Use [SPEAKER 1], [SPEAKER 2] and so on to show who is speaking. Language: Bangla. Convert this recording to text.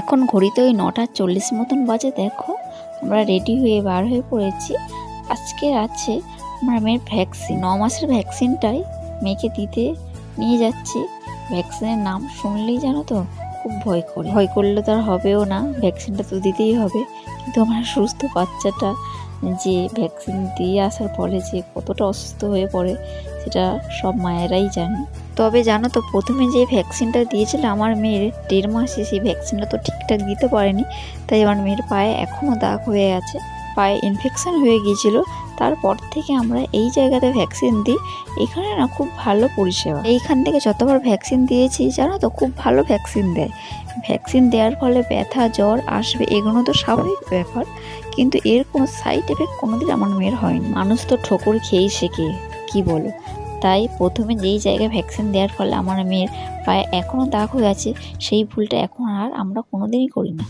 [SPEAKER 1] এখন ঘড়িতে ওই 9:40 মতন বাজে। দেখো আমরা রেডি হয়ে বার হয়ে পড়েছি। আজকে আছে আমার মেয়ের ভ্যাকসিন, 9 মাসের ভ্যাকসিনটাই মেয়েকে দিতে নিয়ে যাচ্ছি। ভ্যাকসিনের নাম শুনলেই জানো তো খুব ভয় করে, ভয় করলে তো আর হবেও না, ভ্যাকসিনটা তো দিতেই হবে। কিন্তু আমার সুস্থ বাচ্চাটা যে ভ্যাকসিন দিয়ে আসার ফলে যে কতটা অসুস্থ হয়ে পড়ে সেটা সব মায়েরাই জানে। তবে জানো তো প্রথমে যে ভ্যাকসিনটা দিয়েছিল আমার মেয়ের 1.5 মাসে, সেই ভ্যাকসিনটা তো ঠিকঠাক দিতে পারেনি, তাই আমার মেয়ের পায়ে এখনও দাগ হয়ে আছে, পায়ে ইনফেকশন হয়ে গিয়েছিল। তারপর থেকে আমরা এই জায়গাতে ভ্যাকসিন দিই। এখানে না খুব ভালো পরিষেবা, এইখান থেকে যতবার ভ্যাকসিন দিয়েছি জানো তো খুব ভালো ভ্যাকসিন দেয়। ভ্যাকসিন দেওয়ার ফলে ব্যথা জ্বর আসবে এগুলো তো স্বাভাবিক ব্যাপার, কিন্তু এর কোনো সাইড এফেক্ট কোনোদিন আমার মেয়ের হয়নি। মানুষ তো ঠোকর খেয়েই শেখে, কি বলো? তাই প্রথমে যেই জায়গায় ভ্যাকসিন দেওয়ার ফলে আমার মেয়ের পায়ে এখনও দাগ হয়ে আছে, সেই ভুলটা এখন আর আমরা কোনোদিনই করি না।